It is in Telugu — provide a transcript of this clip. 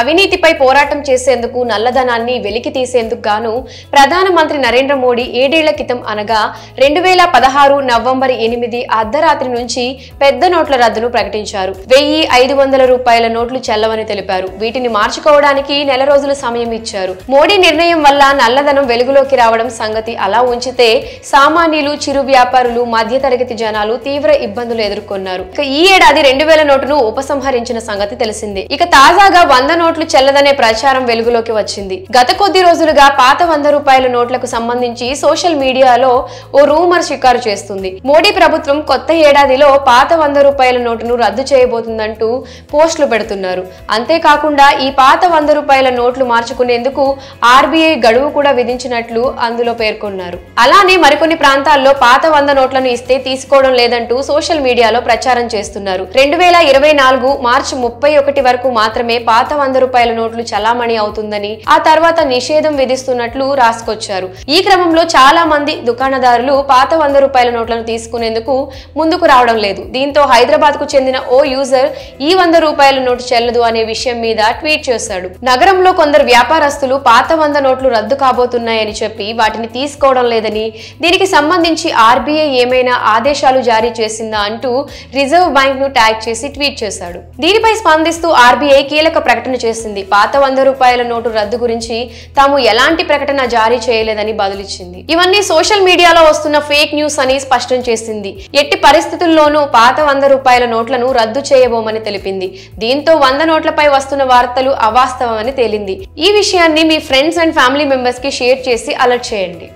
అవినీతిపై పోరాటం చేసేందుకు నల్లధనాన్ని వెలికి తీసేందుకు గాను ప్రధానమంత్రి నరేంద్ర మోడీ 7 ఏళ్ల క్రితం అనగా 2016 నవంబర్ 8 అర్ధరాత్రి నుంచి పెద్ద నోట్ల రద్దును ప్రకటించారు. 1500 రూపాయల నోట్లు చెల్లవని తెలిపారు. వీటిని మార్చుకోవడానికి నెల రోజుల సమయం ఇచ్చారు. మోడీ నిర్ణయం వల్ల నల్లధనం వెలుగులోకి రావడం సంగతి అలా ఉంచితే సామాన్యులు, చిరు వ్యాపారులు, మధ్యతరగతి జనాలు తీవ్ర ఇబ్బందులు ఎదుర్కొన్నారు. ఈ ఏడాది 2000 నోటును ఉపసంహరించిన సంగతి తెలిసిందే. ఇక తాజాగా 100 నోట్లు చెల్లదనే ప్రచారం వెలుగులోకి వచ్చింది. గత కొద్ది రోజులుగా పాత 100 రూపాయల నోట్లకు సంబంధించి సోషల్ మీడియాలో ఓ రూమర్ షికారు చేస్తుంది. మోడీ ప్రభుత్వం కొత్త ఏడాదిలో పాత 100 రూపాయల నోటును రద్దు చేయబోతుందంటూ పోస్టులు పెడుతున్నారు. అంతేకాకుండా ఈ పాత 100 రూపాయల నోట్లు మార్చుకునేందుకు ఆర్బీఐ గడువు కూడా విధించినట్లు అందులో పేర్కొన్నారు. అలానే మరికొన్ని ప్రాంతాల్లో పాత 100 నోట్లను ఇస్తే తీసుకోవడం లేదంటూ సోషల్ మీడియాలో ప్రచారం చేస్తున్నారు. 2024 మార్చి 31 వరకు మాత్రమే పాత 100 రూపాయల నోట్లు చలామణి అవుతుందని, ఆ తర్వాత నిషేధం విధిస్తున్నట్లు రాసుకొచ్చారు. ఈ క్రమంలో చాలా మంది దుకాణదారులు పాత 100 రూపాయల నోట్లను తీసుకునేందుకు ముందుకు రావడం లేదు. దీంతో హైదరాబాద్ కు చెందిన ఓ యూజర్ ఈ 100 రూపాయల నోటు చెల్లదు అనే విషయం మీద ట్వీట్ చేశాడు. నగరంలో కొందరు వ్యాపారస్తులు పాత 100 నోట్లు రద్దు కాబోతున్నాయని చెప్పి వాటిని తీసుకోవడం లేదని, దీనికి సంబంధించి ఆర్బీఐ ఏమైనా ఆదేశాలు జారీ చేసిందా అంటూ రిజర్వ్ బ్యాంక్ ను ట్యాగ్ చేసి ట్వీట్ చేశాడు. దీనిపై స్పందిస్తూ ఆర్బీఐ కీలక ప్రకటన చేసింది. పాత 100 రూపాయల నోటు రద్దు గురించి తాము ఎలాంటి ప్రకటన జారీ చేయలేదని బదులిచ్చింది. ఇవన్నీ సోషల్ మీడియాలో వస్తున్న ఫేక్ న్యూస్ అని స్పష్టం చేసింది. ఎట్టి పరిస్థితుల్లోనూ పాత 100 రూపాయల నోట్లను రద్దు చేయబోమని తెలిపింది. దీంతో 100 నోట్లపై వస్తున్న వార్తలు అవాస్తవమని తేలింది. ఈ విషయాన్ని మీ ఫ్రెండ్స్ అండ్ ఫ్యామిలీ మెంబర్స్ కి షేర్ చేసి అలర్ట్ చేయండి.